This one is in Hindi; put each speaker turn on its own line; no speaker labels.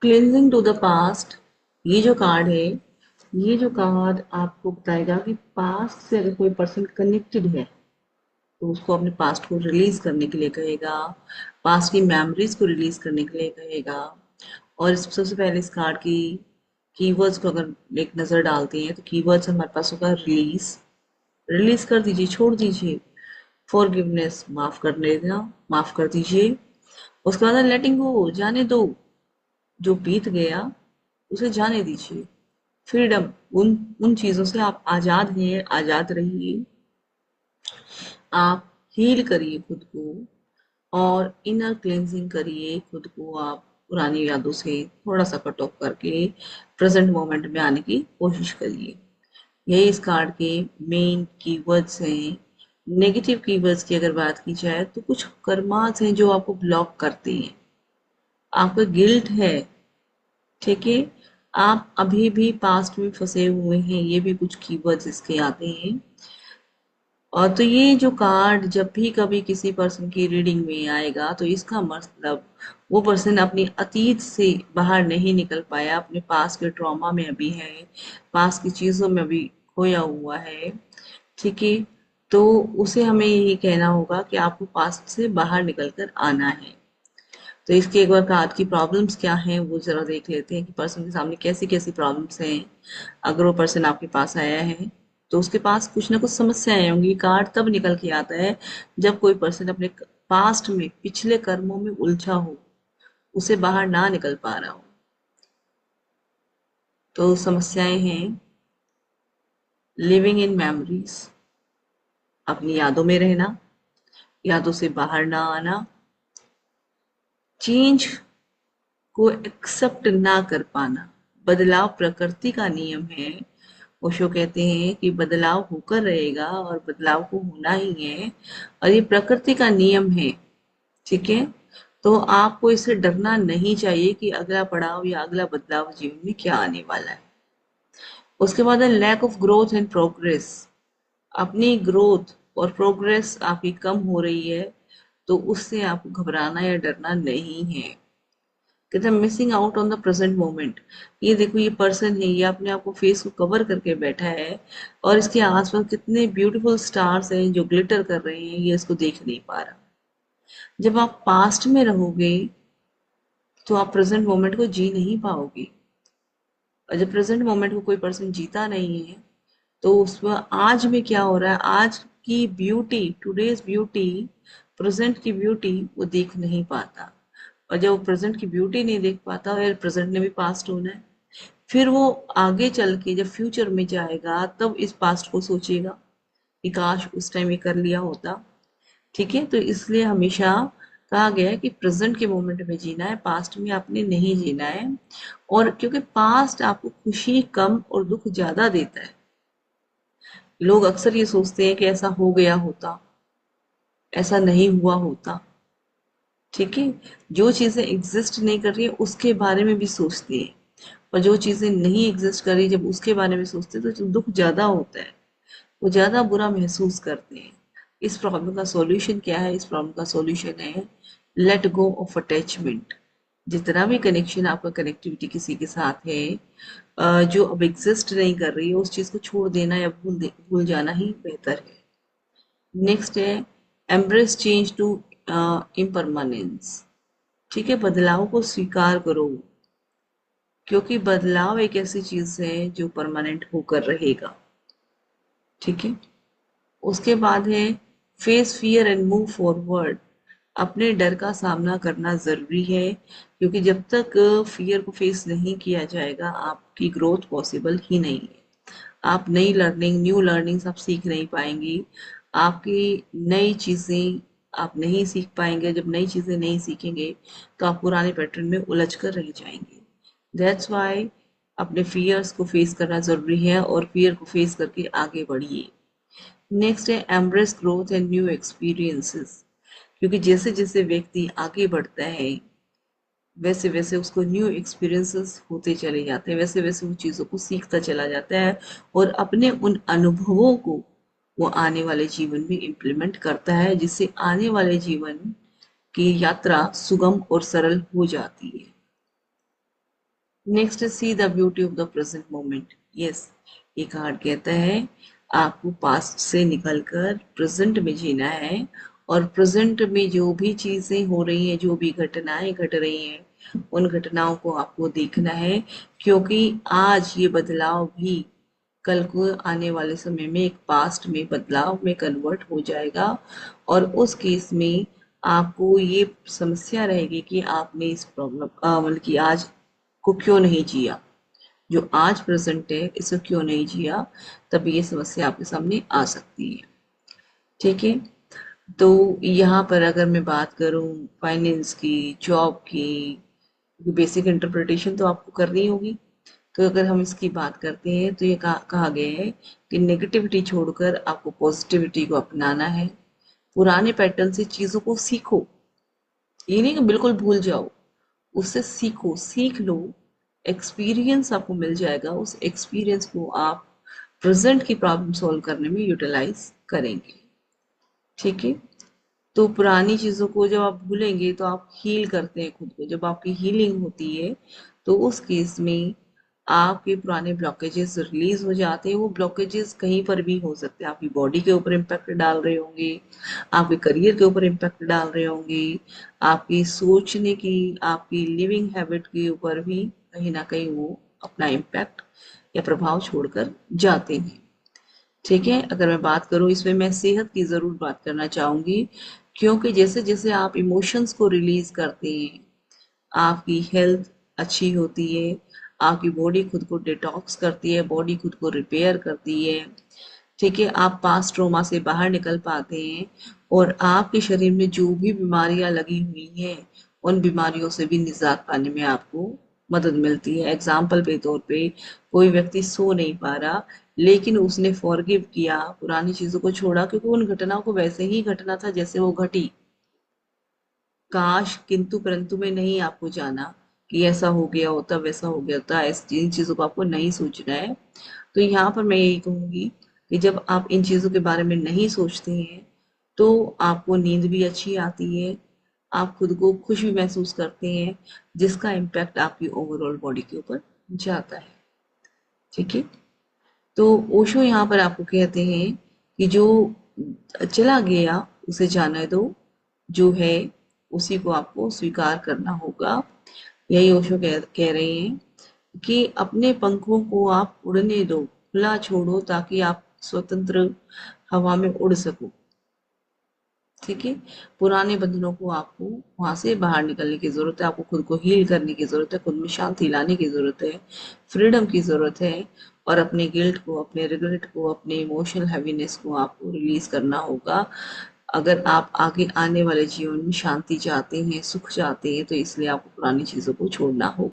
क्लिनजिंग टू द पास्ट, ये जो कार्ड है, ये जो कार्ड आपको बताएगा कि पास्ट से अगर कोई पर्सन कनेक्टेड है तो उसको अपने पास्ट को रिलीज करने के लिए कहेगा, पास्ट की मेमोरीज को रिलीज करने के लिए कहेगा। और सबसे पहले इस कार्ड की कीवर्ड्स को अगर एक नज़र डालते हैं तो कीवर्ड्स हमारे पास होगा रिलीज, रिलीज कर दीजिए, छोड़ दीजिए। फॉरगिवनेस, माफ कर देना, माफ कर दीजिए। उसके बाद लेटिंग गो, जाने दो, जो बीत गया उसे जाने दीजिए। फ्रीडम, उन उन चीजों से आप आजाद हैं, आजाद रहिए। आप हील करिए खुद को और इनर क्लेंजिंग करिए खुद को। आप पुरानी यादों से थोड़ा सा कट ऑफ करके प्रेजेंट मोमेंट में आने की कोशिश करिए। यही इस कार्ड के मेन कीवर्ड्स हैं। नेगेटिव कीवर्ड्स की अगर बात की जाए तो कुछ कर्मास हैं जो आपको ब्लॉक करते हैं। आपका गिल्ट है, ठीक है, आप अभी भी पास्ट में फंसे हुए हैं, ये भी कुछ कीवर्ड्स इसके आते हैं। और तो ये जो कार्ड जब भी कभी किसी पर्सन की रीडिंग में आएगा तो इसका मतलब वो पर्सन अपनी अतीत से बाहर नहीं निकल पाया, अपने पास के ट्रॉमा में अभी है, पास की चीजों में अभी खोया हुआ है। ठीक है, तो उसे हमें यही कहना होगा कि आपको पास्ट से बाहर निकल कर आना है। तो इसके एक बार कार्ड की प्रॉब्लम्स क्या हैं वो जरा देख लेते हैं कि पर्सन के सामने कैसी कैसी प्रॉब्लम्स हैं। अगर वो पर्सन आपके पास आया है तो उसके पास कुछ ना कुछ समस्याएं होंगी। कार्ड तब निकल के आता है जब कोई पर्सन अपने पास्ट में पिछले कर्मों में उलझा हो, उसे बाहर ना निकल पा रहा हो। तो समस्याएं हैं लिविंग इन मेमोरीज, अपनी यादों में रहना, यादों से बाहर ना आना, चेंज को एक्सेप्ट ना कर पाना। बदलाव प्रकृति का नियम है। ओशो कहते हैं कि बदलाव होकर रहेगा और बदलाव को होना ही है और ये प्रकृति का नियम है। ठीक है, तो आपको इससे डरना नहीं चाहिए कि अगला पड़ाव या अगला बदलाव जीवन में क्या आने वाला है। उसके बाद है lack of growth and progress. अपनी ग्रोथ और प्रोग्रेस आपकी कम हो रही है तो उससे आपको घबराना या डरना नहीं है। कहते हैं missing out on the present moment. ये देखो, ये पर्सन है, ये अपने आप को फेस को कवर करके बैठा है और इसके आसपास कितने ब्यूटीफुल स्टार्स हैं जो ग्लिटर कर रहे हैं, ये इसको देख नहीं पा रहा। जब आप पास्ट में रहोगे तो आप प्रेजेंट मोमेंट को जी नहीं पाओगे। और जब प्रेजेंट मोमेंट को कोई पर्सन जीता नहीं है तो उसमें आज में क्या हो रहा है, आज की ब्यूटी, टुडेज ब्यूटी, प्रेजेंट की ब्यूटी वो देख नहीं पाता। और जब वो प्रेजेंट की ब्यूटी नहीं देख पाता और प्रेजेंट ने भी पास्ट होना है, फिर वो आगे चल के जब फ्यूचर में जाएगा तब इस पास्ट को सोचेगा कि काश उस टाइम ये कर लिया होता। ठीक है, तो इसलिए हमेशा कहा गया है कि प्रेजेंट के मोमेंट में जीना है, पास्ट में आपने नहीं जीना है। और क्योंकि पास्ट आपको खुशी कम और दुख ज्यादा देता है। लोग अक्सर ये सोचते हैं कि ऐसा हो गया होता, ऐसा नहीं हुआ होता। ठीक है, जो चीजें एग्जिस्ट नहीं कर रही है उसके बारे में भी सोचते हैं, और जो चीजें नहीं एग्जिस्ट कर रही जब उसके बारे में सोचते हैं तो दुख ज्यादा होता है, वो ज्यादा बुरा महसूस करते हैं। इस प्रॉब्लम का सॉल्यूशन क्या है? इस प्रॉब्लम का सॉल्यूशन है लेट गो ऑफ अटैचमेंट। जितना भी कनेक्शन आपका, कनेक्टिविटी किसी के साथ है जो अब एग्जिस्ट नहीं कर रही है, उस चीज को छोड़ देना या भूल जाना ही बेहतर है। नेक्स्ट है एम्ब्रेस चेंज टू इम्परमानेंस। ठीक है, बदलाव को स्वीकार करो क्योंकि बदलाव एक ऐसी चीज है जो परमानेंट होकर रहेगा। ठीक है, उसके बाद है face fear and move forward. अपने डर का सामना करना जरूरी है क्योंकि जब तक फियर को फेस नहीं किया जाएगा आपकी ग्रोथ पॉसिबल ही नहीं है। आप नई लर्निंग, न्यू लर्निंग्स आप सीख नहीं पाएंगी। आपकी नई चीजें आप नहीं सीख पाएंगे। जब नई चीजें नहीं सीखेंगे तो आप पुराने पैटर्न में उलझ कर रह जाएंगे। दैट्स वाई अपने फियर्स को फेस करना जरूरी है और फियर को फेस करके आगे बढ़िए। नेक्स्ट है embrace growth and new experiences. क्योंकि जैसे जैसे व्यक्ति आगे बढ़ता है वैसे वैसे उसको न्यू एक्सपीरियंसेस होते चले जाते हैं, वैसे वैसे वो चीज़ों को सीखता चला जाता है और अपने उन अनुभवों को वो आने वाले जीवन में इम्प्लीमेंट करता है, जिससे आने वाले जीवन की यात्रा सुगम और सरल हो जाती है। Next see the beauty of the present moment. Yes, ये कार्ड कहता है आपको पास्ट से निकलकर प्रेजेंट में जीना है, और प्रेजेंट में जो भी चीजें हो रही हैं, जो भी घटनाएं घट रही हैं, उन घटनाओं को आपको देखना है, क्योंकि आज ये बदलाव भी कल को आने वाले समय में एक पास्ट में बदलाव में कन्वर्ट हो जाएगा। और उस केस में आपको ये समस्या रहेगी कि आपने इस प्रॉब्लम मतलब कि आज को क्यों नहीं जिया, जो आज प्रेजेंट है इसको क्यों नहीं जिया, तब ये समस्या आपके सामने आ सकती है। ठीक है, तो यहाँ पर अगर मैं बात करूँ फाइनेंस की, जॉब की, बेसिक इंटरप्रिटेशन तो आपको करनी होगी। तो अगर हम इसकी बात करते हैं तो ये कहा गया है कि नेगेटिविटी छोड़कर आपको पॉजिटिविटी को अपनाना है। पुराने पैटर्न से चीजों को सीखो, ये नहीं कि बिल्कुल भूल जाओ, उससे सीखो, सीख लो, एक्सपीरियंस आपको मिल जाएगा, उस एक्सपीरियंस को आप प्रेजेंट की प्रॉब्लम सॉल्व करने में यूटिलाइज करेंगे। ठीक है, तो पुरानी चीजों को जब आप भूलेंगे तो आप हील करते हैं खुद को, जब आपकी हीलिंग होती है तो उस केस में आपके पुराने ब्लॉकेजेस रिलीज हो जाते हैं। वो ब्लॉकेजेस कहीं पर भी हो सकते हैं, आपकी बॉडी के ऊपर इम्पैक्ट डाल रहे होंगे, आपके करियर के ऊपर इम्पैक्ट डाल रहे होंगे, आपकी सोचने की, आपकी लिविंग हैबिट के ऊपर भी कहीं ना कहीं वो अपना इम्पैक्ट या प्रभाव छोड़कर जाते हैं। ठीक है, अगर मैं बात करूं इसमें, मैं सेहत की जरूर बात करना चाहूंगी, क्योंकि जैसे जैसे आप इमोशंस को रिलीज करते हैं, आपकी हेल्थ अच्छी होती है, आपकी बॉडी खुद को डिटॉक्स करती है, बॉडी खुद को रिपेयर करती है। ठीक है, आप पास्ट ट्रोमा से बाहर निकल पाते हैं, और आपके शरीर में जो भी बीमारियां लगी हुई हैं, उन बीमारियों से भी निजात पाने में आपको मदद मिलती है। एग्जाम्पल के तौर पे कोई व्यक्ति सो नहीं पा रहा, लेकिन उसने फॉरगिव किया, पुरानी चीजों को छोड़ा, क्योंकि उन घटनाओं को वैसे ही घटना था जैसे वो घटी। काश किंतु परंतु में नहीं आपको जाना कि ऐसा हो गया होता, वैसा हो गया होता, इन चीजों को आपको नहीं सोचना है। तो यहाँ पर मैं यही कहूंगी कि जब आप इन चीजों के बारे में नहीं सोचते हैं तो आपको नींद भी अच्छी आती है, आप खुद को खुश भी महसूस करते हैं, जिसका इम्पैक्ट आपकी ओवरऑल बॉडी के ऊपर जाता है। ठीक है, तो ओशो यहाँ पर आपको कहते हैं कि जो चला गया उसे जाने दो, जो है उसी को आपको स्वीकार करना होगा। यही ओशो कह रहे हैं कि अपने पंखों को आप उड़ने दो, खुला छोड़ो, ताकि आप स्वतंत्र हवा में उड़ सको। ठीक है, पुराने बंधनों को आपको वहां से बाहर निकलने की जरूरत है, आपको खुद को हील करने की जरूरत है, खुद में शांति लाने की जरूरत है, फ्रीडम की जरूरत है, और अपने गिल्ट को, अपने रिग्रेट को, अपने इमोशनल हैवीनेस को आपको रिलीज करना होगा। अगर आप आगे आने वाले जीवन में शांति चाहते हैं, सुख चाहते हैं, तो इसलिए आपको पुरानी चीजों को छोड़ना होगा।